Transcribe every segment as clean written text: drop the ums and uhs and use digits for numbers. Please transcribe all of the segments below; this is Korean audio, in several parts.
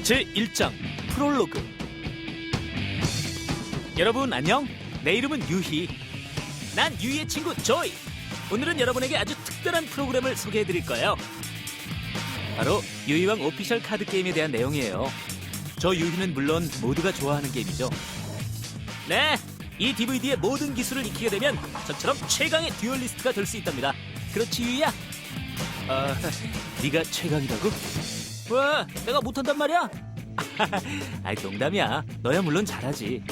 제1장 프롤로그. 여러분 안녕. 내 이름은 유희. 난 유희의 친구 조이. 오늘은 여러분에게 아주 특별한 프로그램을 소개해 드릴 거예요. 바로 유희왕 오피셜 카드 게임에 대한 내용이에요. 저 유희는 물론 모두가 좋아하는 게임이죠. 네, 이 DVD의 모든 기술을 익히게 되면 저처럼 최강의 듀얼리스트가 될 수 있답니다. 그렇지 유희야? 네가 최강이라고? 왜? 내가 못한단 말이야? 아이 농담이야. 너야 물론 잘하지.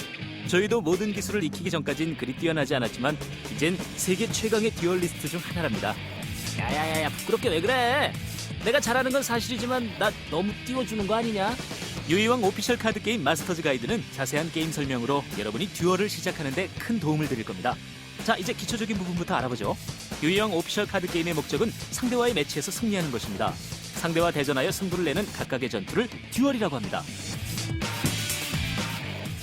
저희도 모든 기술을 익히기 전까진 그리 뛰어나지 않았지만 이젠 세계 최강의 듀얼리스트 중 하나랍니다. 야야야야, 부끄럽게 왜 그래? 내가 잘하는 건 사실이지만 나 너무 띄워주는 거 아니냐? 유희왕 오피셜 카드 게임 마스터즈 가이드는 자세한 게임 설명으로 여러분이 듀얼을 시작하는 데 큰 도움을 드릴 겁니다. 자, 이제 기초적인 부분부터 알아보죠. 유희왕 오피셜 카드 게임의 목적은 상대와의 매치에서 승리하는 것입니다. 상대와 대전하여 승부를 내는 각각의 전투를 듀얼이라고 합니다.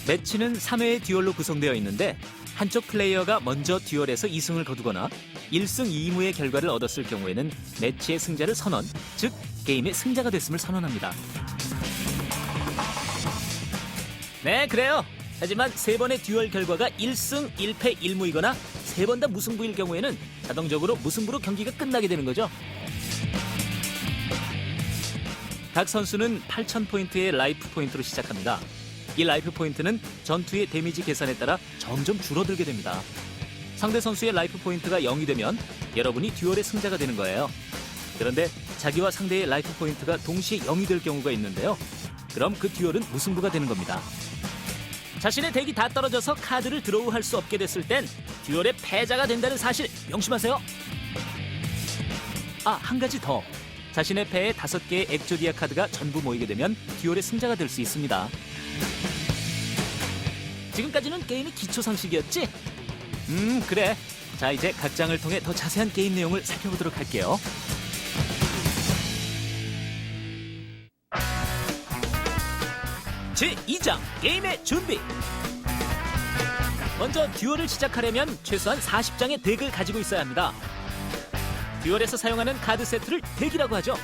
매치는 3회의 듀얼로 구성되어 있는데 한쪽 플레이어가 먼저 듀얼에서 2승을 거두거나 1승 2무의 결과를 얻었을 경우에는 매치의 승자를 선언, 즉 게임의 승자가 됐음을 선언합니다. 네, 그래요. 하지만 3번의 듀얼 결과가 1승 1패 1무이거나 3번 다 무승부일 경우에는 자동적으로 무승부로 경기가 끝나게 되는 거죠. 각 선수는 8,000포인트의 라이프 포인트로 시작합니다. 이 라이프 포인트는 전투의 데미지 계산에 따라 점점 줄어들게 됩니다. 상대 선수의 라이프 포인트가 0이 되면 여러분이 듀얼의 승자가 되는 거예요. 그런데 자기와 상대의 라이프 포인트가 동시에 0이 될 경우가 있는데요. 그럼 그 듀얼은 무승부가 되는 겁니다. 자신의 덱이 다 떨어져서 카드를 드로우할 수 없게 됐을 땐 듀얼의 패자가 된다는 사실 명심하세요. 한 가지 더. 자신의 패에 5개의 엑조디아 카드가 전부 모이게 되면 듀얼의 승자가 될 수 있습니다. 지금까지는 게임이 기초 상식이었지? 그래. 자, 이제 각 장을 통해 더 자세한 게임 내용을 살펴보도록 할게요. 제2장 게임의 준비. 먼저 듀얼을 시작하려면 최소한 40장의 덱을 가지고 있어야 합니다. 듀얼에서 사용하는 카드 세트를 덱이라고 하죠.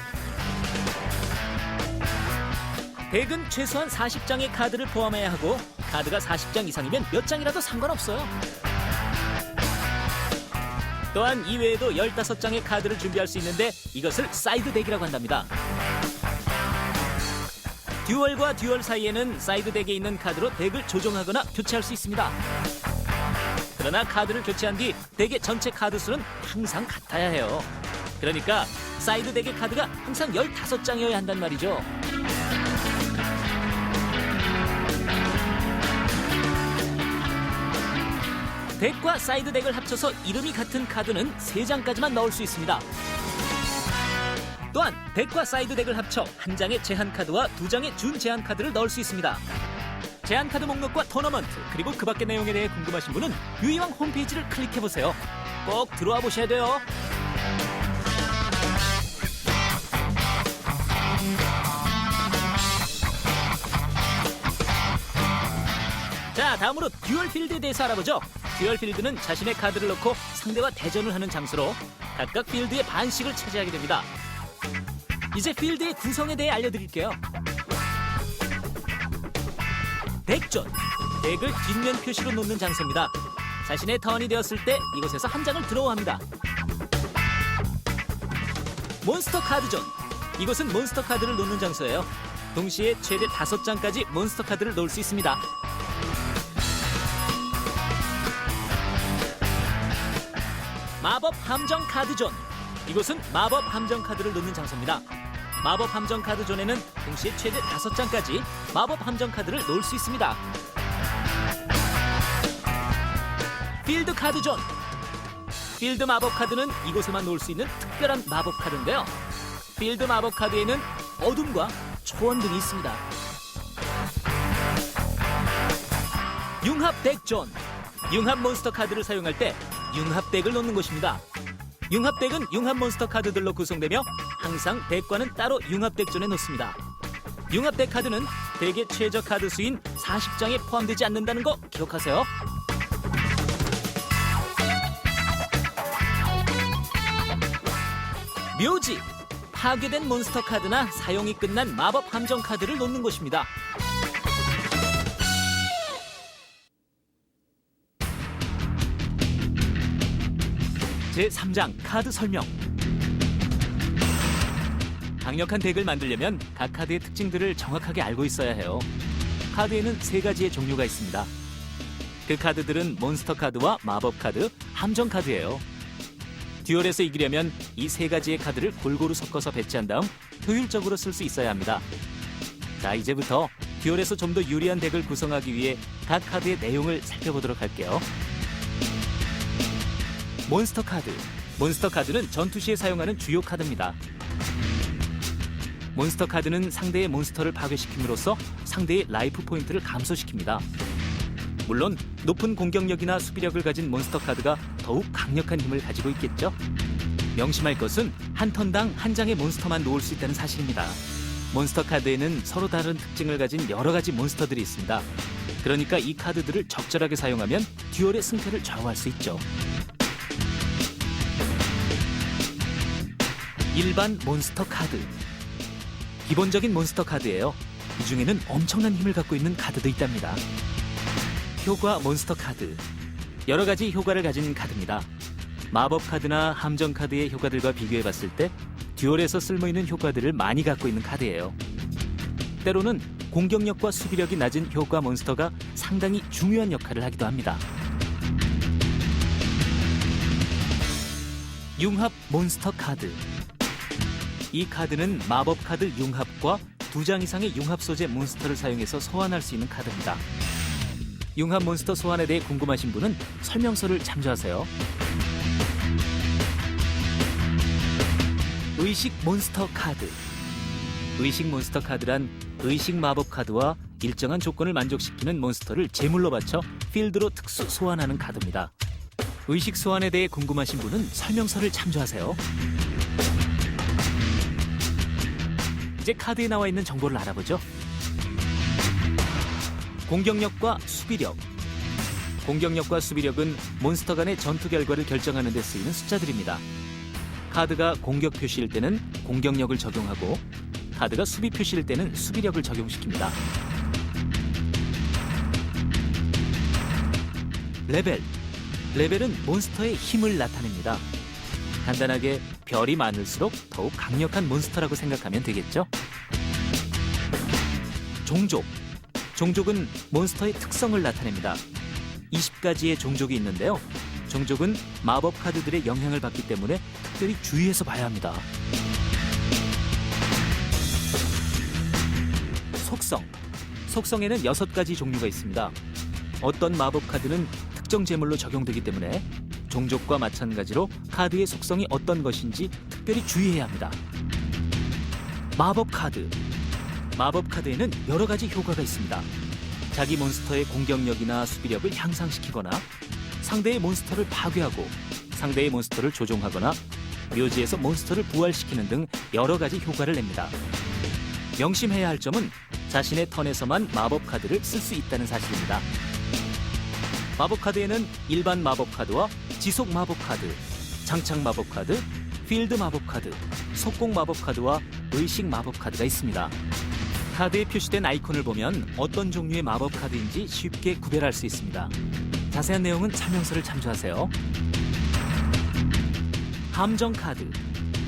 덱은 최소한 40장의 카드를 포함해야 하고 카드가 40장 이상이면 몇 장이라도 상관없어요. 또한 이외에도 15장의 카드를 준비할 수 있는데 이것을 사이드 덱이라고 한답니다. 듀얼과 듀얼 사이에는 사이드 덱에 있는 카드로 덱을 조정하거나 교체할 수 있습니다. 그러나 카드를 교체한 뒤 덱의 전체 카드 수는 항상 같아야 해요. 그러니까 사이드 덱의 카드가 항상 15장이어야 한단 말이죠. 덱과 사이드 덱을 합쳐서 이름이 같은 카드는 3장까지만 넣을 수 있습니다. 또한 덱과 사이드 덱을 합쳐 한 장의 제한 카드와 2장의 준 제한 카드를 넣을 수 있습니다. 제한 카드 목록과 토너먼트 그리고 그 밖의 내용에 대해 궁금하신 분은 유희왕 홈페이지를 클릭해보세요. 꼭 들어와 보셔야 돼요. 자, 다음으로 듀얼 필드에 대해서 알아보죠. 듀얼 필드는 자신의 카드를 넣고 상대와 대전을 하는 장소로 각각 필드의 반씩을 차지하게 됩니다. 이제 필드의 구성에 대해 알려드릴게요. 덱존. 덱을 뒷면 표시로 놓는 장소입니다. 자신의 턴이 되었을 때 이곳에서 한 장을 드로우합니다. 몬스터 카드존. 이곳은 몬스터 카드를 놓는 장소예요. 동시에 최대 5장까지 몬스터 카드를 놓을 수 있습니다. 마법 함정 카드존. 이곳은 마법 함정 카드를 놓는 장소입니다. 마법 함정 카드 존에는 동시에 최대 5장까지 마법 함정 카드를 놓을 수 있습니다. 필드 카드 존. 필드 마법 카드는 이곳에만 놓을 수 있는 특별한 마법 카드인데요. 필드 마법 카드에는 어둠과 초원 등이 있습니다. 융합 덱 존. 융합 몬스터 카드를 사용할 때 융합 덱을 놓는 곳입니다. 융합 덱은 융합 몬스터 카드들로 구성되며 항상 덱과는 따로 융합 덱 존에 놓습니다. 융합 덱 카드는 덱의 최저 카드 수인 40장에 포함되지 않는다는 거 기억하세요. 묘지. 파괴된 몬스터 카드나 사용이 끝난 마법 함정 카드를 놓는 곳입니다. 제3장 카드 설명. 강력한 덱을 만들려면 각 카드의 특징들을 정확하게 알고 있어야 해요. 카드에는 3가지의 종류가 있습니다. 그 카드들은 몬스터 카드와 마법 카드, 함정 카드예요. 듀얼에서 이기려면 이 3가지의 카드를 골고루 섞어서 배치한 다음 효율적으로 쓸 수 있어야 합니다. 자, 이제부터 듀얼에서 좀 더 유리한 덱을 구성하기 위해 각 카드의 내용을 살펴보도록 할게요. 몬스터 카드. 몬스터 카드는 전투 시에 사용하는 주요 카드입니다. 몬스터 카드는 상대의 몬스터를 파괴시킴으로써 상대의 라이프 포인트를 감소시킵니다. 물론 높은 공격력이나 수비력을 가진 몬스터 카드가 더욱 강력한 힘을 가지고 있겠죠. 명심할 것은 한 턴당 한 장의 몬스터만 놓을 수 있다는 사실입니다. 몬스터 카드에는 서로 다른 특징을 가진 여러 가지 몬스터들이 있습니다. 그러니까 이 카드들을 적절하게 사용하면 듀얼의 승패를 좌우할 수 있죠. 일반 몬스터 카드. 기본적인 몬스터 카드예요. 이 중에는 엄청난 힘을 갖고 있는 카드도 있답니다. 효과 몬스터 카드. 여러 가지 효과를 가진 카드입니다. 마법 카드나 함정 카드의 효과들과 비교해봤을 때 듀얼에서 쓸모있는 효과들을 많이 갖고 있는 카드예요. 때로는 공격력과 수비력이 낮은 효과 몬스터가 상당히 중요한 역할을 하기도 합니다. 융합 몬스터 카드. 이 카드는 마법 카드 융합과 2장 이상의 융합 소재 몬스터를 사용해서 소환할 수 있는 카드입니다. 융합 몬스터 소환에 대해 궁금하신 분은 설명서를 참조하세요. 의식 몬스터 카드. 의식 몬스터 카드란 의식 마법 카드와 일정한 조건을 만족시키는 몬스터를 제물로 바쳐 필드로 특수 소환하는 카드입니다. 의식 소환에 대해 궁금하신 분은 설명서를 참조하세요. 이제 카드에 나와 있는 정보를 알아보죠. 공격력과 수비력. 공격력과 수비력은 몬스터 간의 전투 결과를 결정하는 데 쓰이는 숫자들입니다. 카드가 공격 표시일 때는 공격력을 적용하고 카드가 수비 표시일 때는 수비력을 적용시킵니다. 레벨. 레벨은 몬스터의 힘을 나타냅니다. 간단하게 별이 많을수록 더욱 강력한 몬스터라고 생각하면 되겠죠? 종족. 종족은 몬스터의 특성을 나타냅니다. 20가지의 종족이 있는데요. 종족은 마법 카드들의 영향을 받기 때문에 특별히 주의해서 봐야 합니다. 속성. 속성에는 6가지 종류가 있습니다. 어떤 마법 카드는 특정 제물로 적용되기 때문에 종족과 마찬가지로 카드의 속성이 어떤 것인지 특별히 주의해야 합니다. 마법 카드. 마법 카드에는 여러 가지 효과가 있습니다. 자기 몬스터의 공격력이나 수비력을 향상시키거나 상대의 몬스터를 파괴하고 상대의 몬스터를 조종하거나 묘지에서 몬스터를 부활시키는 등 여러 가지 효과를 냅니다. 명심해야 할 점은 자신의 턴에서만 마법 카드를 쓸 수 있다는 사실입니다. 마법 카드에는 일반 마법 카드와 지속 마법 카드, 장착 마법 카드, 필드 마법 카드, 속공 마법 카드와 의식 마법 카드가 있습니다. 카드에 표시된 아이콘을 보면 어떤 종류의 마법 카드인지 쉽게 구별할 수 있습니다. 자세한 내용은 설명서를 참조하세요. 함정 카드.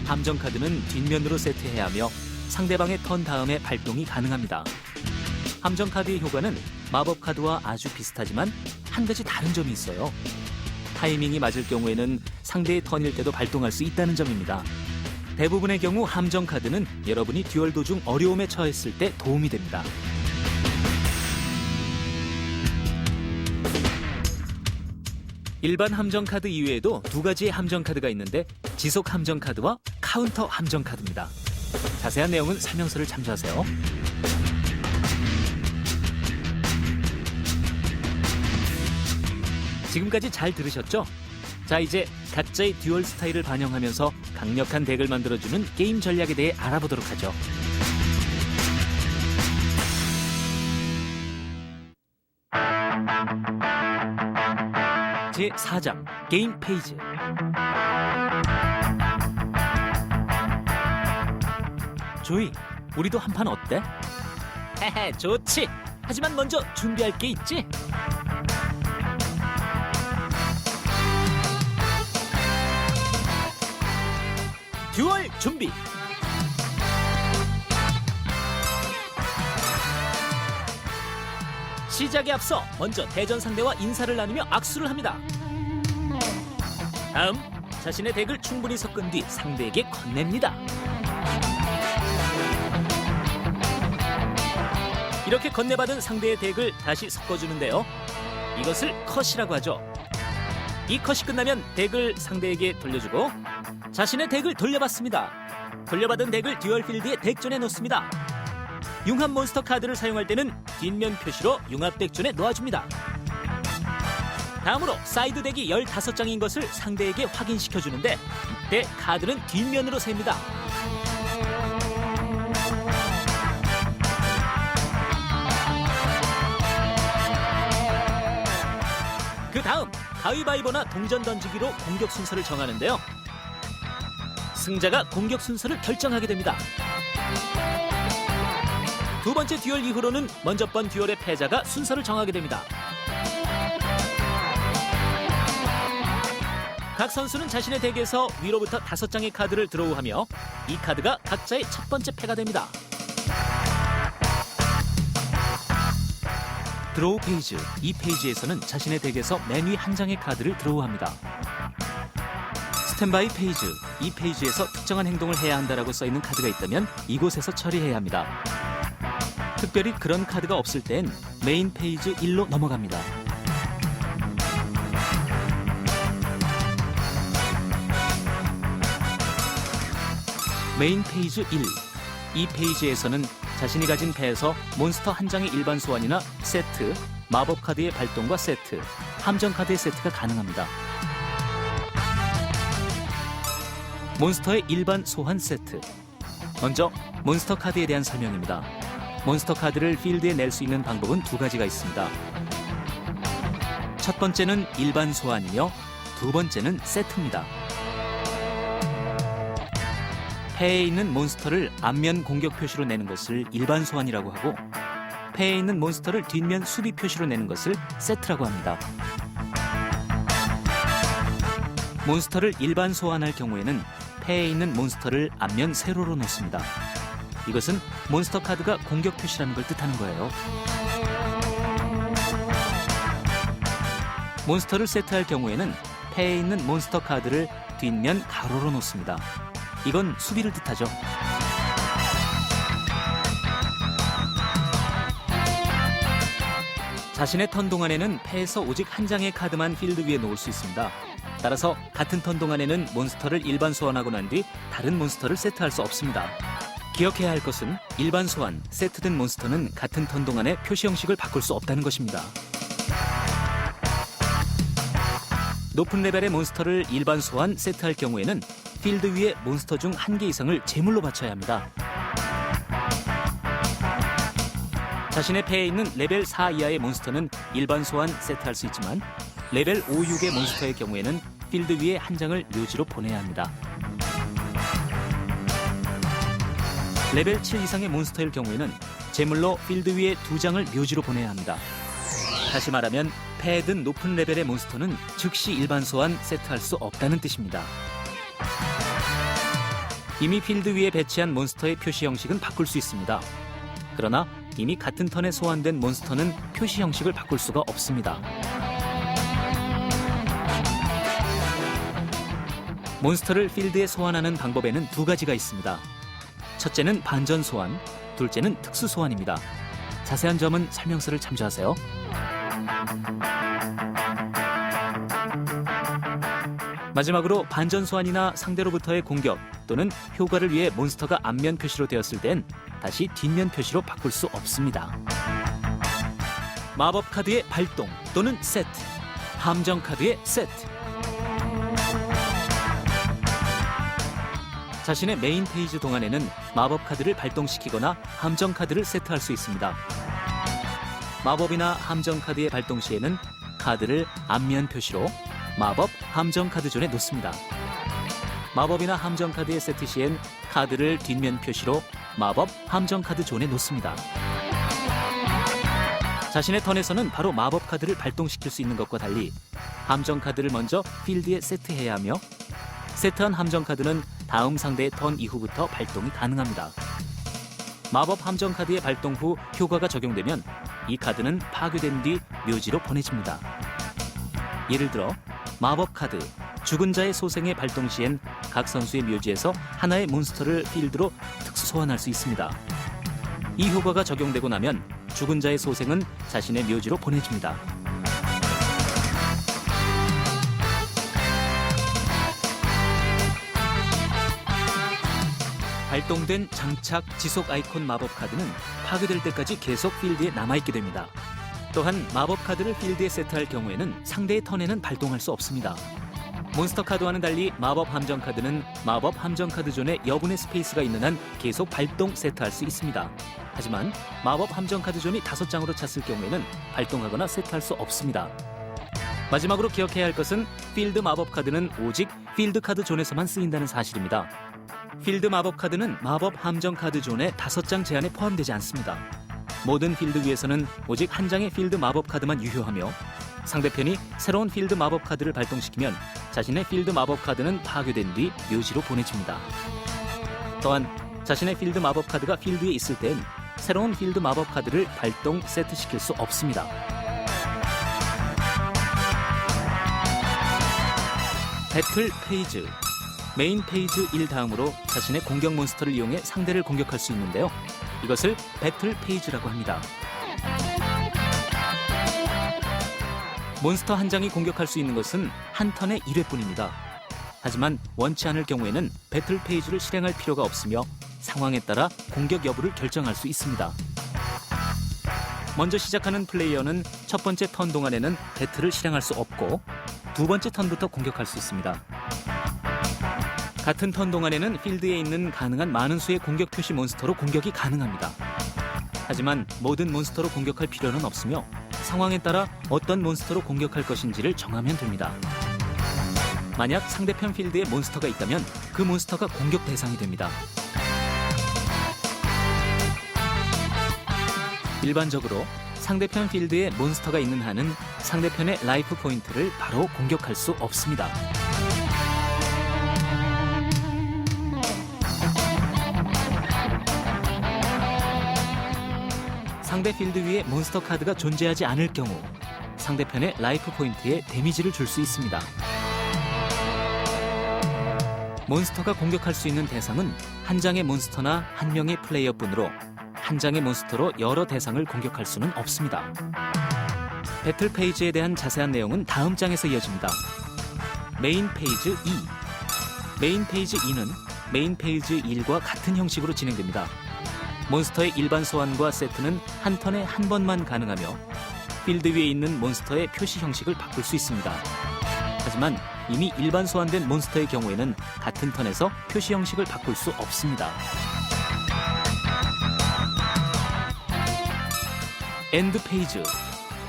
함정 카드는 뒷면으로 세트해야 하며 상대방의 턴 다음에 발동이 가능합니다. 함정 카드의 효과는 마법 카드와 아주 비슷하지만 한 가지 다른 점이 있어요. 타이밍이 맞을 경우에는 상대의 턴일 때도 발동할 수 있다는 점입니다. 대부분의 경우 함정 카드는 여러분이 듀얼 도중 어려움에 처했을 때 도움이 됩니다. 일반 함정 카드 이외에도 2가지의 함정 카드가 있는데 지속 함정 카드와 카운터 함정 카드입니다. 자세한 내용은 설명서를 참조하세요. 지금까지 잘 들으셨죠? 자, 이제 각자의 듀얼 스타일을 반영하면서 강력한 덱을 만들어주는 게임 전략에 대해 알아보도록 하죠. 제4장 게임 페이지. 조이, 우리도 한 판 어때? 헤헤, 좋지. 하지만 먼저 준비할 게 있지. 듀얼 준비. 시작에 앞서 먼저 대전 상대와 인사를 나누며 악수를 합니다. 다음, 자신의 덱을 충분히 섞은 뒤 상대에게 건넵니다. 이렇게 건네받은 상대의 덱을 다시 섞어주는데요. 이것을 컷이라고 하죠. 이 컷이 끝나면 덱을 상대에게 돌려주고 자신의 덱을 돌려받습니다. 돌려받은 덱을 듀얼 필드에 덱존에 놓습니다. 융합 몬스터 카드를 사용할 때는 뒷면 표시로 융합 덱존에 놓아줍니다. 다음으로 사이드 덱이 15장인 것을 상대에게 확인시켜주는데 이때 카드는 뒷면으로 셉니다. 그 다음 가위바위보나 동전 던지기로 공격 순서를 정하는데요. 승자가 공격 순서를 결정하게 됩니다. 두 번째 듀얼 이후로는 먼저 번 듀얼의 패자가 순서를 정하게 됩니다. 각 선수는 자신의 덱에서 위로부터 5장의 카드를 드로우하며 이 카드가 각자의 첫 번째 패가 됩니다. 드로우 페이지, 이 페이지에서는 자신의 덱에서 맨 위 한 장의 카드를 드로우합니다. 스탠바이 페이지, 이 페이지에서 특정한 행동을 해야 한다라고 써있는 카드가 있다면 이곳에서 처리해야 합니다. 특별히 그런 카드가 없을 땐 메인 페이지 1로 넘어갑니다. 메인 페이지 1, 이 페이지에서는 자신이 가진 패에서 몬스터 한 장의 일반 소환이나 세트, 마법 카드의 발동과 세트, 함정 카드의 세트가 가능합니다. 몬스터의 일반 소환 세트. 먼저 몬스터 카드에 대한 설명입니다. 몬스터 카드를 필드에 낼 수 있는 방법은 두 가지가 있습니다. 첫 번째는 일반 소환이며 두 번째는 세트입니다. 패에 있는 몬스터를 앞면 공격 표시로 내는 것을 일반 소환이라고 하고 패에 있는 몬스터를 뒷면 수비 표시로 내는 것을 세트라고 합니다. 몬스터를 일반 소환할 경우에는 패에 있는 몬스터를 앞면 세로로 놓습니다. 이것은 몬스터 카드가 공격 표시라는 걸 뜻하는 거예요. 몬스터를 세트할 경우에는 패에 있는 몬스터 카드를 뒷면 가로로 놓습니다. 이건 수비를 뜻하죠. 자신의 턴 동안에는 패에서 오직 한 장의 카드만 필드 위에 놓을 수 있습니다. 따라서 같은 턴 동안에는 몬스터를 일반 소환하고 난 뒤 다른 몬스터를 세트할 수 없습니다. 기억해야 할 것은 일반 소환, 세트된 몬스터는 같은 턴 동안에 표시 형식을 바꿀 수 없다는 것입니다. 높은 레벨의 몬스터를 일반 소환, 세트할 경우에는 필드 위에 몬스터 중 한 개 이상을 제물로 바쳐야 합니다. 자신의 패에 있는 레벨 4 이하의 몬스터는 일반 소환, 세트할 수 있지만 레벨 5, 6의 몬스터의 경우에는 필드 위에 한 장을 묘지로 보내야 합니다. 레벨 7 이상의 몬스터일 경우에는 제물로 필드 위에 2장을 묘지로 보내야 합니다. 다시 말하면 패에 든 높은 레벨의 몬스터는 즉시 일반 소환, 세트할 수 없다는 뜻입니다. 이미 필드 위에 배치한 몬스터의 표시 형식은 바꿀 수 있습니다. 그러나 이미 같은 턴에 소환된 몬스터는 표시 형식을 바꿀 수가 없습니다. 몬스터를 필드에 소환하는 방법에는 두 가지가 있습니다. 첫째는 반전 소환, 둘째는 특수 소환입니다. 자세한 점은 설명서를 참조하세요. 마지막으로 반전 소환이나 상대로부터의 공격 또는 효과를 위해 몬스터가 앞면 표시로 되었을 땐 다시 뒷면 표시로 바꿀 수 없습니다. 마법 카드의 발동 또는 세트, 함정 카드의 세트. 자신의 메인 페이지 동안에는 마법 카드를 발동시키거나 함정 카드를 세트할 수 있습니다. 마법이나 함정 카드의 발동 시에는 카드를 앞면 표시로 마법, 함정 카드 존에 놓습니다. 마법이나 함정 카드의 세트 시엔 카드를 뒷면 표시로 마법 함정 카드 존에 놓습니다. 자신의 턴에서는 바로 마법 카드를 발동시킬 수 있는 것과 달리 함정 카드를 먼저 필드에 세트해야 하며 세트한 함정 카드는 다음 상대의 턴 이후부터 발동이 가능합니다. 마법 함정 카드의 발동 후 효과가 적용되면 이 카드는 파괴된 뒤 묘지로 보내집니다. 예를 들어 마법 카드 죽은 자의 소생의 발동 시엔 각 선수의 묘지에서 하나의 몬스터를 필드로 특수 소환할 수 있습니다. 이 효과가 적용되고 나면 죽은 자의 소생은 자신의 묘지로 보내집니다. 발동된 장착 지속 아이콘 마법 카드는 파괴될 때까지 계속 필드에 남아있게 됩니다. 또한 마법 카드를 필드에 세트할 경우에는 상대의 턴에는 발동할 수 없습니다. 몬스터 카드와는 달리 마법 함정 카드는 마법 함정 카드 존에 여분의 스페이스가 있는 한 계속 발동 세트할 수 있습니다. 하지만 마법 함정 카드 존이 5장으로 찼을 경우에는 발동하거나 세트할 수 없습니다. 마지막으로 기억해야 할 것은 필드 마법 카드는 오직 필드 카드 존에서만 쓰인다는 사실입니다. 필드 마법 카드는 마법 함정 카드 존의 5장 제한에 포함되지 않습니다. 모든 필드 위에서는 오직 한 장의 필드 마법 카드만 유효하며 상대편이 새로운 필드 마법 카드를 발동시키면 자신의 필드 마법 카드는 파괴된 뒤 묘지로 보내집니다. 또한 자신의 필드 마법 카드가 필드에 있을 땐 새로운 필드 마법 카드를 발동 세트시킬 수 없습니다. 배틀 페이지 메인 페이지 1 다음으로 자신의 공격 몬스터를 이용해 상대를 공격할 수 있는데요. 이것을 배틀 페이지라고 합니다. 몬스터 한 장이 공격할 수 있는 것은 한 턴에 1회뿐입니다. 하지만 원치 않을 경우에는 배틀 페이지를 실행할 필요가 없으며 상황에 따라 공격 여부를 결정할 수 있습니다. 먼저 시작하는 플레이어는 첫 번째 턴 동안에는 배틀을 실행할 수 없고 두 번째 턴부터 공격할 수 있습니다. 같은 턴 동안에는 필드에 있는 가능한 많은 수의 공격 표시 몬스터로 공격이 가능합니다. 하지만 모든 몬스터로 공격할 필요는 없으며 상황에 따라 어떤 몬스터로 공격할 것인지를 정하면 됩니다. 만약 상대편 필드에 몬스터가 있다면 그 몬스터가 공격 대상이 됩니다. 일반적으로 상대편 필드에 몬스터가 있는 한은 상대편의 라이프 포인트를 바로 공격할 수 없습니다. 상대 필드 위에 몬스터 카드가 존재하지 않을 경우 상대편의 라이프 포인트에 데미지를 줄 수 있습니다. 몬스터가 공격할 수 있는 대상은 한 장의 몬스터나 한 명의 플레이어뿐으로 한 장의 몬스터로 여러 대상을 공격할 수는 없습니다. 배틀 페이지에 대한 자세한 내용은 다음 장에서 이어집니다. 메인 페이지 2 메인 페이지 2는 메인 페이지 1과 같은 형식으로 진행됩니다. 몬스터의 일반 소환과 세트는 한 턴에 한 번만 가능하며 필드 위에 있는 몬스터의 표시 형식을 바꿀 수 있습니다. 하지만 이미 일반 소환된 몬스터의 경우에는 같은 턴에서 표시 형식을 바꿀 수 없습니다. 엔드 페이지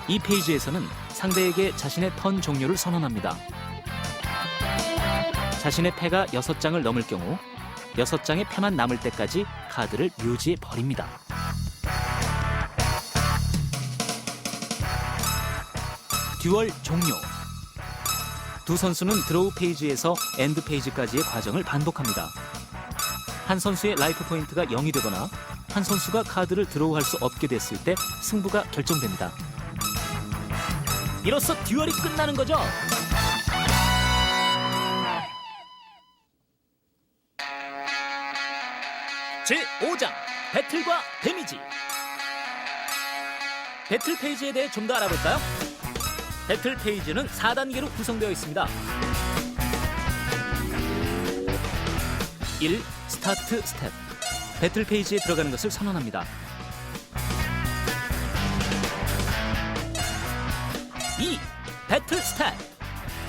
이 페이지에서는 상대에게 자신의 턴 종료를 선언합니다. 자신의 패가 6장을 넘을 경우 6장의 패만 남을 때까지 카드를 묘지에 버립니다. 듀얼 종료 두 선수는 드로우 페이지에서 엔드 페이지까지의 과정을 반복합니다. 한 선수의 라이프 포인트가 0이 되거나 한 선수가 카드를 드로우할 수 없게 됐을 때 승부가 결정됩니다. 이로써 듀얼이 끝나는 거죠. 제5장 배틀과 데미지 배틀 페이지에 대해 좀 더 알아볼까요? 배틀 페이지는 4단계로 구성되어 있습니다. 1. 스타트 스텝 배틀 페이지에 들어가는 것을 선언합니다. 2. 배틀 스텝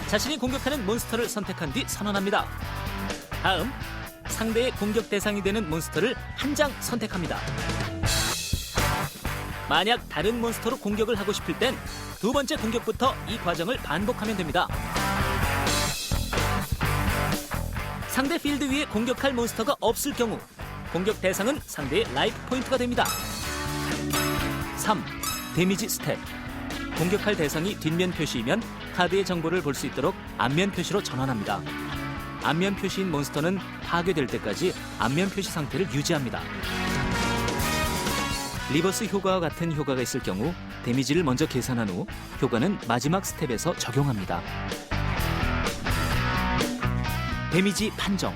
자신이 공격하는 몬스터를 선택한 뒤 선언합니다. 다음 상대의 공격 대상이 되는 몬스터를 한 장 선택합니다. 만약 다른 몬스터로 공격을 하고 싶을 땐 두 번째 공격부터 이 과정을 반복하면 됩니다. 상대 필드 위에 공격할 몬스터가 없을 경우 공격 대상은 상대의 라이프 포인트가 됩니다. 3. 데미지 스텝. 공격할 대상이 뒷면 표시이면 카드의 정보를 볼 수 있도록 앞면 표시로 전환합니다. 앞면 표시인 몬스터는 파괴될 때까지 앞면 표시 상태를 유지합니다. 리버스 효과와 같은 효과가 있을 경우 데미지를 먼저 계산한 후 효과는 마지막 스텝에서 적용합니다. 데미지 판정.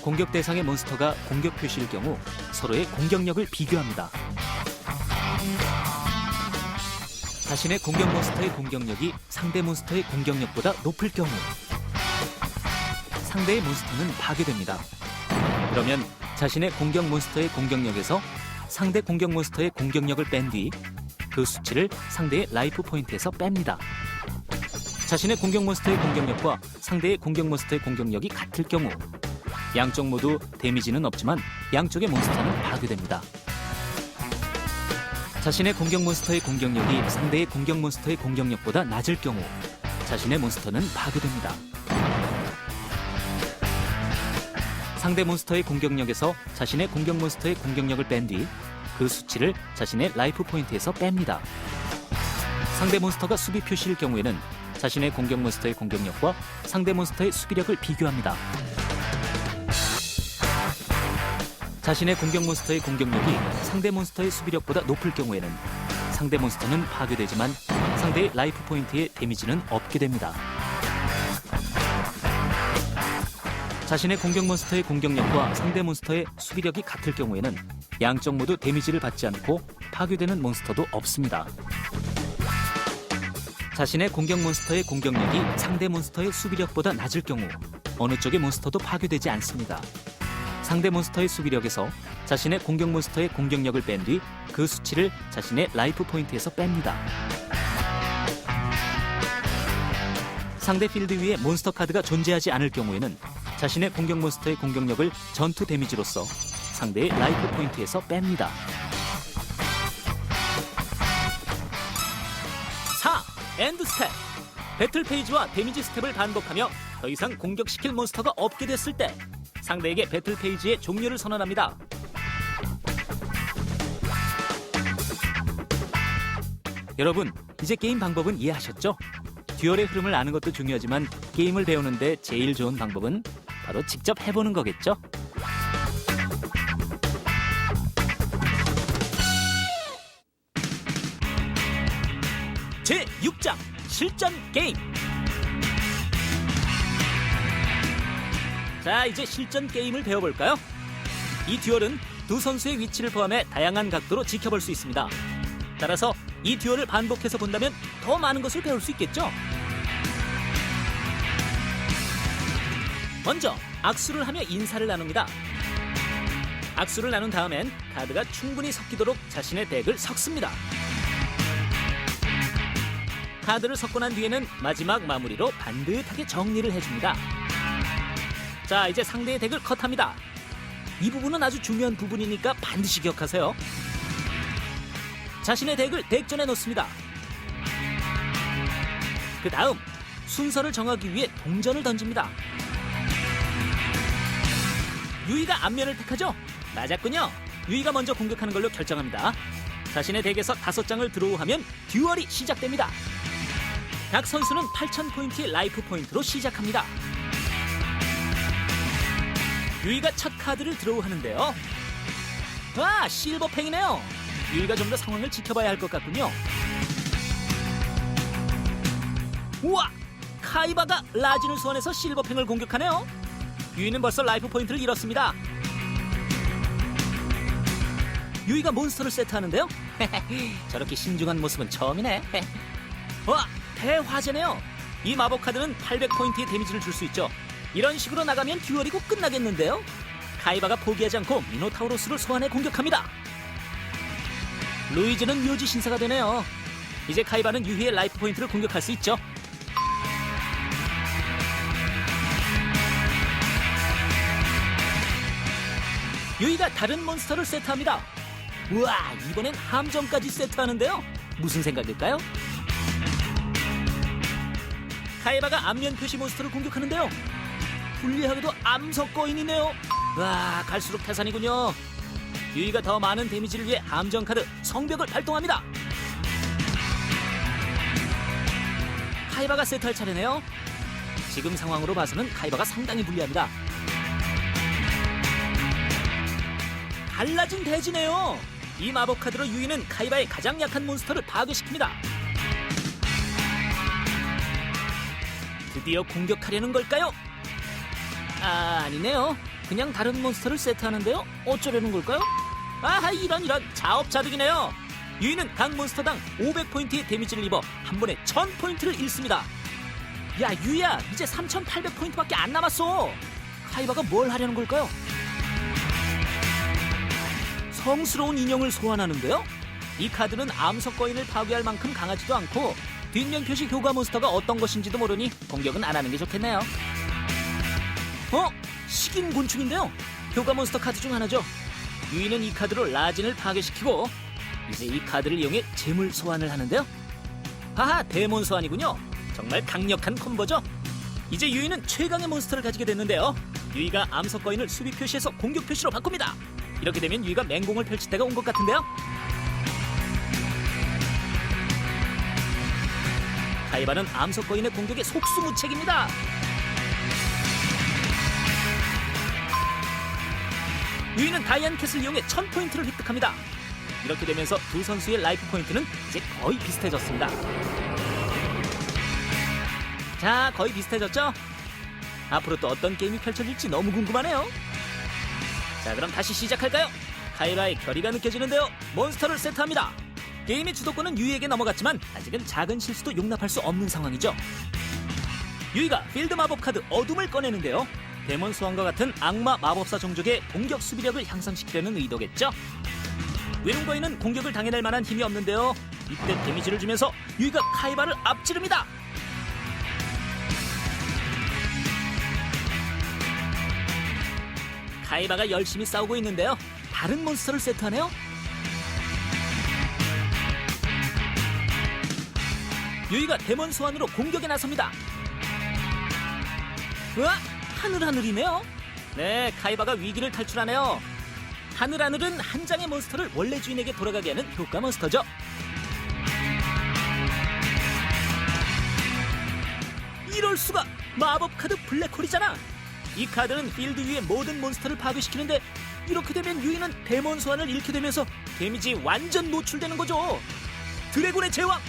공격 대상의 몬스터가 공격 표시일 경우 서로의 공격력을 비교합니다. 자신의 공격 몬스터의 공격력이 상대 몬스터의 공격력보다 높을 경우 상대의 몬스터는 파괴됩니다. 그러면 자신의 공격 몬스터의 공격력에서 상대 공격 몬스터의 공격력을 뺀 뒤 그 수치를 상대의 라이프 포인트에서 뺍니다. 자신의 공격 몬스터의 공격력과 상대의 공격 몬스터의 공격력이 같을 경우 양쪽 모두 데미지는 없지만 양쪽의 몬스터는 파괴됩니다. 자신의 공격 몬스터의 공격력이 상대의 공격 몬스터의 공격력보다 낮을 경우 자신의 몬스터는 파괴됩니다. 상대 몬스터의 공격력에서 자신의 공격 몬스터의 공격력을 뺀 뒤 그 수치를 자신의 라이프 포인트에서 뺍니다. 상대 몬스터가 수비 표시일 경우에는 자신의 공격 몬스터의 공격력과 상대 몬스터의 수비력을 비교합니다. 자신의 공격 몬스터의 공격력이 상대 몬스터의 수비력보다 높을 경우에는 상대 몬스터는 파괴되지만 상대의 라이프 포인트의 데미지는 없게 됩니다. 자신의 공격 몬스터의 공격력과 상대 몬스터의 수비력이 같을 경우에는 양쪽 모두 데미지를 받지 않고 파괴되는 몬스터도 없습니다. 자신의 공격 몬스터의 공격력이 상대 몬스터의 수비력보다 낮을 경우 어느 쪽의 몬스터도 파괴되지 않습니다. 상대 몬스터의 수비력에서 자신의 공격 몬스터의 공격력을 뺀 뒤 그 수치를 자신의 라이프 포인트에서 뺍니다. 상대 필드 위에 몬스터 카드가 존재하지 않을 경우에는 자신의 공격 몬스터의 공격력을 전투 데미지로서 상대의 라이프 포인트에서 뺍니다. 4. 엔드 스텝. 배틀 페이지와 데미지 스텝을 반복하며 더 이상 공격시킬 몬스터가 없게 됐을 때 상대에게 배틀 페이지의 종료를 선언합니다. 여러분, 이제 게임 방법은 이해하셨죠? 듀얼의 흐름을 아는 것도 중요하지만 게임을 배우는데 제일 좋은 방법은 바로 직접 해보는 거겠죠? 제6장 실전 게임. 자, 이제 실전 게임을 배워볼까요? 이 듀얼은 두 선수의 위치를 포함해 다양한 각도로 지켜볼 수 있습니다. 따라서 이 듀얼을 반복해서 본다면 더 많은 것을 배울 수 있겠죠? 먼저 악수를 하며 인사를 나눕니다. 악수를 나눈 다음엔 카드가 충분히 섞이도록 자신의 덱을 섞습니다. 카드를 섞고 난 뒤에는 마지막 마무리로 반듯하게 정리를 해줍니다. 자, 이제 상대의 덱을 컷합니다. 이 부분은 아주 중요한 부분이니까 반드시 기억하세요. 자신의 덱을 덱전에 놓습니다. 그 다음 순서를 정하기 위해 동전을 던집니다. 유이가 앞면을 택하죠? 맞았군요. 유이가 먼저 공격하는 걸로 결정합니다. 자신의 덱에서 5장을 드로우하면 듀얼이 시작됩니다. 각 선수는 8,000포인트의 라이프 포인트로 시작합니다. 유이가 첫 카드를 드로우하는데요. 와, 실버팽이네요. 유이가 좀 더 상황을 지켜봐야 할 것 같군요. 우와! 카이바가 라진을 소환해서 실버팽을 공격하네요. 유이는 벌써 라이프 포인트를 잃었습니다. 유이가 몬스터를 세트하는데요. 저렇게 신중한 모습은 처음이네. 와! 대화제네요. 이 마법 카드는 800포인트의 데미지를 줄 수 있죠. 이런 식으로 나가면 듀얼이고 끝나겠는데요. 카이바가 포기하지 않고 미노타우로스를 소환해 공격합니다. 루이즈는 묘지 신사가 되네요. 이제 카이바는 유희의 라이프 포인트를 공격할 수 있죠. 유희가 다른 몬스터를 세트합니다. 우와, 이번엔 함정까지 세트하는데요. 무슨 생각일까요? 카이바가 앞면 표시 몬스터를 공격하는데요. 불리하게도 암석 거인이네요. 와, 갈수록 태산이군요. 유이가 더 많은 데미지를 위해 함정 카드 성벽을 발동합니다. 카이바가 세트할 차례네요. 지금 상황으로 봐서는 카이바가 상당히 불리합니다. 달라진 대지네요. 이 마법 카드로 유이는 카이바의 가장 약한 몬스터를 파괴시킵니다. 드디어 공격하려는 걸까요? 아니네요. 그냥 다른 몬스터를 세트하는데요. 어쩌려는 걸까요? 이런 자업자득이네요. 유이는 각 몬스터당 500포인트의 데미지를 입어 한 번에 1000포인트를 잃습니다. 야, 유이야, 이제 3800포인트밖에 안 남았어. 카이바가 뭘 하려는 걸까요? 성스러운 인형을 소환하는데요. 이 카드는 암석 거인을 파괴할 만큼 강하지도 않고 뒷면 표시 효과 몬스터가 어떤 것인지도 모르니 공격은 안 하는 게 좋겠네요. 식인 곤충인데요. 효과 몬스터 카드 중 하나죠. 유이는 이 카드로 라진을 파괴시키고 이제 이 카드를 이용해 재물 소환을 하는데요. 데몬 소환이군요. 정말 강력한 콤보죠. 이제 유이는 최강의 몬스터를 가지게 됐는데요. 유이가 암석 거인을 수비 표시에서 공격 표시로 바꿉니다. 이렇게 되면 유이가 맹공을 펼칠 때가 온 것 같은데요. 카이바는 암석 거인의 공격에 속수무책입니다. 유이는 다이앤캣을 이용해 1000포인트를 획득합니다. 이렇게 되면서 두 선수의 라이프 포인트는 이제 거의 비슷해졌습니다. 자, 거의 비슷해졌죠? 앞으로 또 어떤 게임이 펼쳐질지 너무 궁금하네요. 자, 그럼 다시 시작할까요? 카이바의 결의가 느껴지는데요. 몬스터를 세트합니다. 게임의 주도권은 유이에게 넘어갔지만 아직은 작은 실수도 용납할 수 없는 상황이죠. 유이가 필드 마법 카드 어둠을 꺼내는데요. 데몬 소환과 같은 악마 마법사 종족의 공격 수비력을 향상시키려는 의도겠죠. 외롱거인은 공격을 당해낼 만한 힘이 없는데요. 이때 데미지를 주면서 유이가 카이바를 앞지릅니다. 카이바가 열심히 싸우고 있는데요. 다른 몬스터를 세트하네요. 유이가 데몬 소환으로 공격에 나섭니다. 우와, 하늘하늘이네요. 네, 카이바가 위기를 탈출하네요. 하늘하늘은 한 장의 몬스터를 원래 주인에게 돌아가게 하는 효과 몬스터죠. 이럴 수가! 마법 카드 블랙홀이잖아. 이 카드는 필드 위의 모든 몬스터를 파괴시키는데 이렇게 되면 유이는 데몬 소환을 잃게 되면서 데미지 완전 노출되는 거죠. 드래곤의 제왕!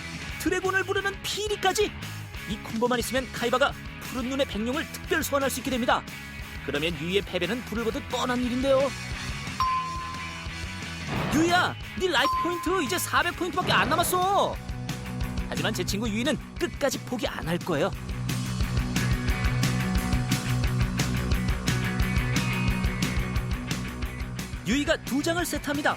드래곤을 부르는 피리까지! 이 콤보만 있으면 카이바가 푸른 눈의 백룡을 특별 소환할 수 있게 됩니다. 그러면 유이의 패배는 불을 보듯 뻔한 일인데요. 유이야, 네 라이프 포인트 이제 400포인트밖에 안 남았어. 하지만 제 친구 유이는 끝까지 포기 안 할 거예요. 유이가 2장을 세트합니다.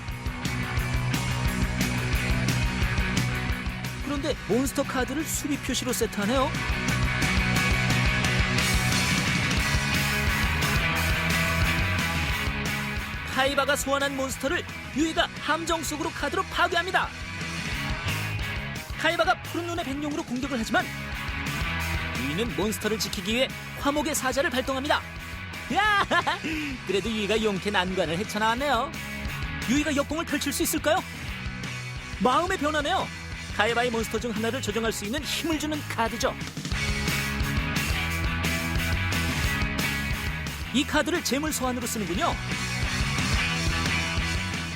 그런데 몬스터 카드를 수비 표시로 세트하네요. 카이바가 소환한 몬스터를 유이가 함정 속으로 카드로 파괴합니다. 카이바가 푸른 눈의 백룡으로 공격을 하지만 유이는 몬스터를 지키기 위해 화목의 사자를 발동합니다. 야, 그래도 유이가 용케 난관을 헤쳐나왔네요. 유이가 역공을 펼칠 수 있을까요? 마음의 변화네요. 카이바의 몬스터 중 하나를 조정할 수 있는 힘을 주는 카드죠. 이 카드를 재물 소환으로 쓰는군요.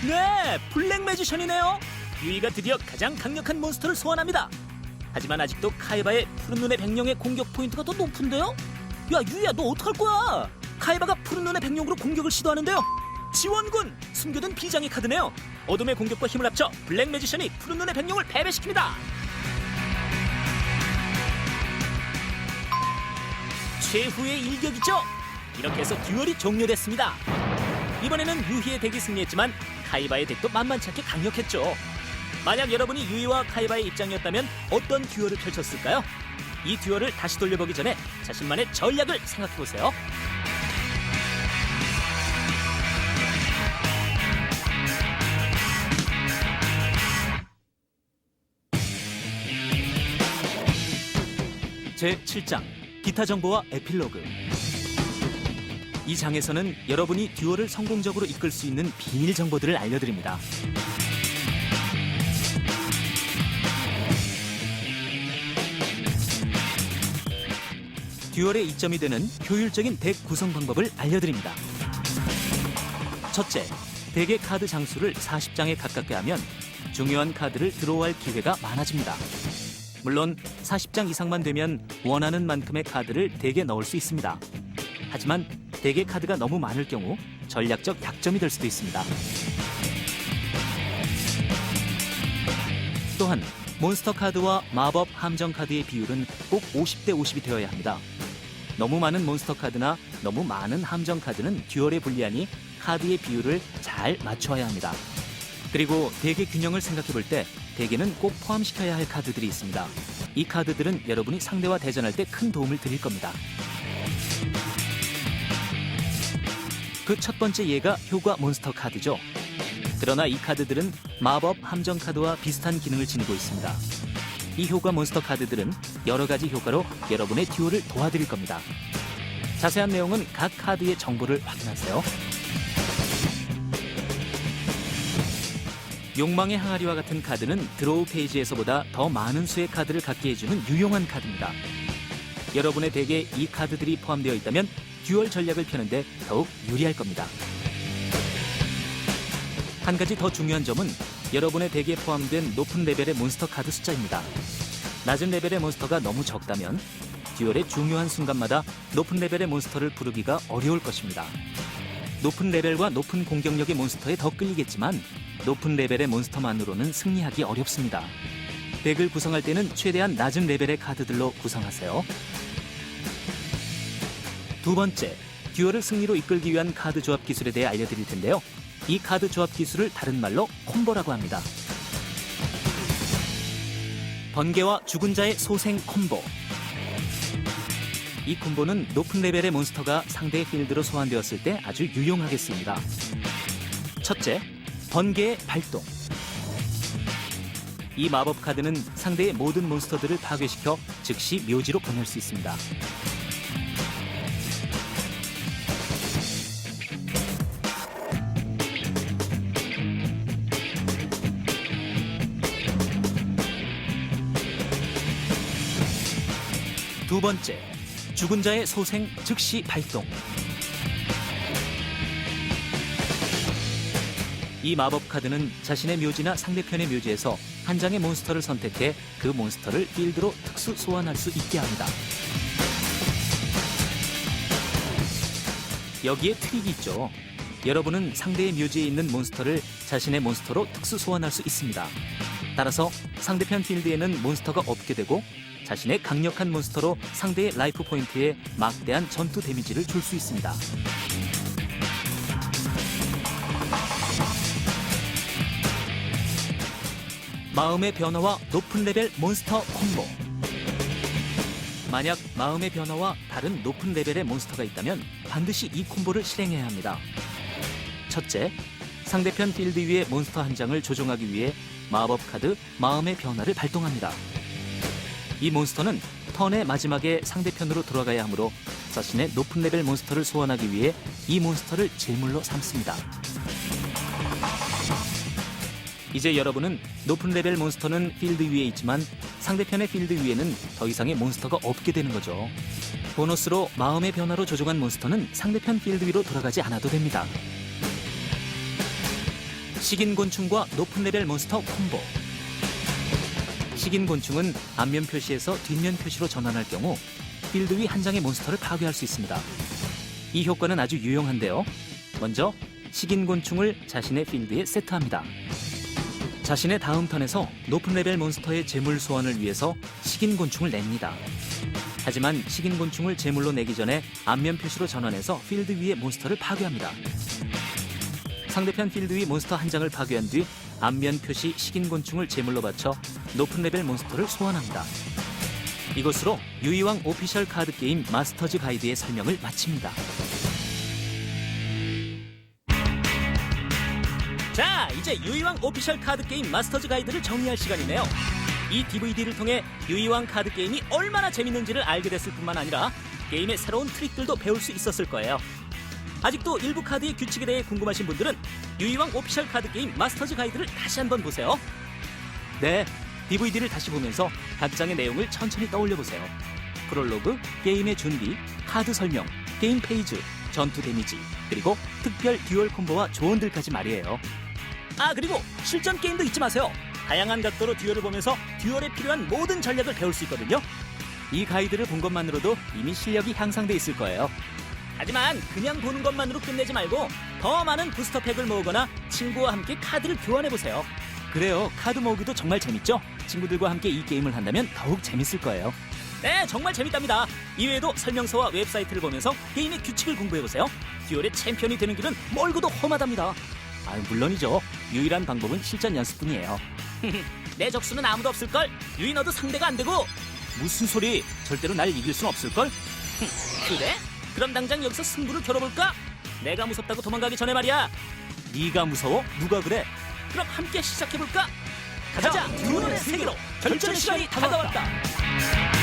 네, 블랙 매지션이네요. 유이가 드디어 가장 강력한 몬스터를 소환합니다. 하지만 아직도 카이바의 푸른 눈의 백룡의 공격 포인트가 더 높은데요? 야, 유이야, 너 어떡할 거야? 카이바가 푸른 눈의 백룡으로 공격을 시도하는데요. 지원군! 숨겨둔 비장의 카드네요. 어둠의 공격과 힘을 합쳐 블랙 매지션이 푸른 눈의 백룡을 패배시킵니다. 최후의 일격이죠. 이렇게 해서 듀얼이 종료됐습니다. 이번에는 유희의 덱이 승리했지만 카이바의 덱도 만만치 않게 강력했죠. 만약 여러분이 유희와 카이바의 입장이었다면 어떤 듀얼을 펼쳤을까요? 이 듀얼을 다시 돌려보기 전에 자신만의 전략을 생각해보세요. 제7장 기타 정보와 에필로그. 이 장에서는 여러분이 듀얼을 성공적으로 이끌 수 있는 비밀 정보들을 알려드립니다. 듀얼의 이점이 되는 효율적인 덱 구성 방법을 알려드립니다. 첫째, 덱의 카드 장수를 40장에 가깝게 하면 중요한 카드를 드로우할 기회가 많아집니다. 물론 40장 이상만 되면 원하는 만큼의 카드를 덱에 넣을 수 있습니다. 하지만 덱의 카드가 너무 많을 경우 전략적 약점이 될 수도 있습니다. 또한 몬스터 카드와 마법 함정 카드의 비율은 꼭 50대 50이 되어야 합니다. 너무 많은 몬스터 카드나 너무 많은 함정 카드는 듀얼에 불리하니 카드의 비율을 잘 맞춰야 합니다. 그리고 덱의 균형을 생각해 볼 때 덱에는 꼭 포함시켜야 할 카드들이 있습니다. 이 카드들은 여러분이 상대와 대전할 때 큰 도움을 드릴 겁니다. 그 첫 번째 예가 효과 몬스터 카드죠. 그러나 이 카드들은 마법 함정 카드와 비슷한 기능을 지니고 있습니다. 이 효과 몬스터 카드들은 여러 가지 효과로 여러분의 듀얼을 도와드릴 겁니다. 자세한 내용은 각 카드의 정보를 확인하세요. 욕망의 항아리와 같은 카드는 드로우 페이지에서보다 더 많은 수의 카드를 갖게 해주는 유용한 카드입니다. 여러분의 덱에 이 카드들이 포함되어 있다면 듀얼 전략을 펴는데 더욱 유리할 겁니다. 한 가지 더 중요한 점은 여러분의 덱에 포함된 높은 레벨의 몬스터 카드 숫자입니다. 낮은 레벨의 몬스터가 너무 적다면 듀얼의 중요한 순간마다 높은 레벨의 몬스터를 부르기가 어려울 것입니다. 높은 레벨과 높은 공격력의 몬스터에 더 끌리겠지만 높은 레벨의 몬스터만으로는 승리하기 어렵습니다. 덱을 구성할 때는 최대한 낮은 레벨의 카드들로 구성하세요. 두 번째, 듀얼을 승리로 이끌기 위한 카드 조합 기술에 대해 알려드릴 텐데요. 이 카드 조합 기술을 다른 말로 콤보라고 합니다. 번개와 죽은 자의 소생 콤보. 이 콤보는 높은 레벨의 몬스터가 상대의 필드로 소환되었을 때 아주 유용하게 쓰입니다. 첫째, 번개의 발동. 이 마법 카드는 상대의 모든 몬스터들을 파괴시켜 즉시 묘지로 보낼 수 있습니다. 두 번째, 죽은 자의 소생 즉시 발동. 이 마법 카드는 자신의 묘지나 상대편의 묘지에서 한 장의 몬스터를 선택해 그 몬스터를 필드로 특수 소환할 수 있게 합니다. 여기에 트릭이 있죠. 여러분은 상대의 묘지에 있는 몬스터를 자신의 몬스터로 특수 소환할 수 있습니다. 따라서 상대편 필드에는 몬스터가 없게 되고 자신의 강력한 몬스터로 상대의 라이프 포인트에 막대한 전투 데미지를 줄 수 있습니다. 마음의 변화와 높은 레벨 몬스터 콤보. 만약 마음의 변화와 다른 높은 레벨의 몬스터가 있다면 반드시 이 콤보를 실행해야 합니다. 첫째, 상대편 필드 위의 몬스터 한 장을 조종하기 위해 마법 카드 마음의 변화를 발동합니다. 이 몬스터는 턴의 마지막에 상대편으로 돌아가야 하므로 자신의 높은 레벨 몬스터를 소환하기 위해 이 몬스터를 제물로 삼습니다. 이제 여러분은 높은 레벨 몬스터는 필드 위에 있지만 상대편의 필드 위에는 더 이상의 몬스터가 없게 되는 거죠. 보너스로 마음의 변화로 조종한 몬스터는 상대편 필드 위로 돌아가지 않아도 됩니다. 식인곤충과 높은 레벨 몬스터 콤보. 식인곤충은 앞면 표시에서 뒷면 표시로 전환할 경우 필드 위 한 장의 몬스터를 파괴할 수 있습니다. 이 효과는 아주 유용한데요. 먼저 식인곤충을 자신의 필드에 세트합니다. 자신의 다음 턴에서 높은 레벨 몬스터의 제물 소환을 위해서 식인곤충을 냅니다. 하지만 식인곤충을 제물로 내기 전에 앞면 표시로 전환해서 필드 위의 몬스터를 파괴합니다. 상대편 필드 위 몬스터 한 장을 파괴한 뒤 앞면 표시 식인곤충을 제물로 바쳐 높은 레벨 몬스터를 소환합니다. 이것으로 유이왕 오피셜 카드 게임 마스터즈 가이드의 설명을 마칩니다. 자, 이제 유이왕 오피셜 카드 게임 마스터즈 가이드를 정리할 시간이네요. 이 DVD를 통해 유이왕 카드 게임이 얼마나 재밌는지를 알게 됐을 뿐만 아니라 게임의 새로운 트릭들도 배울 수 있었을 거예요. 아직도 일부 카드의 규칙에 대해 궁금하신 분들은 유이왕 오피셜 카드 게임 마스터즈 가이드를 다시 한번 보세요. 네, DVD를 다시 보면서 각장의 내용을 천천히 떠올려 보세요. 프롤로그, 게임의 준비, 카드 설명, 게임 페이지, 전투 데미지, 그리고 특별 듀얼 콤보와 조언들까지 말이에요. 아, 그리고 실전 게임도 잊지 마세요. 다양한 각도로 듀얼을 보면서 듀얼에 필요한 모든 전략을 배울 수 있거든요. 이 가이드를 본 것만으로도 이미 실력이 향상돼 있을 거예요. 하지만 그냥 보는 것만으로 끝내지 말고 더 많은 부스터팩을 모으거나 친구와 함께 카드를 교환해보세요. 그래요, 카드 모으기도 정말 재밌죠? 친구들과 함께 이 게임을 한다면 더욱 재밌을 거예요. 네, 정말 재밌답니다. 이외에도 설명서와 웹사이트를 보면서 게임의 규칙을 공부해보세요. 듀얼의 챔피언이 되는 길은 멀고도 험하답니다. 물론이죠. 유일한 방법은 실전 연습뿐이에요. 내 적수는 아무도 없을걸? 유이 너도 상대가 안 되고. 무슨 소리? 절대로 날 이길 순 없을걸? 그래? 그럼 당장 여기서 승부를 겨뤄볼까? 내가 무섭다고 도망가기 전에 말이야. 네가 무서워? 누가 그래? 그럼 함께 시작해볼까? 가자! 듀얼의 세계로! 결전의 시간이 다가왔다!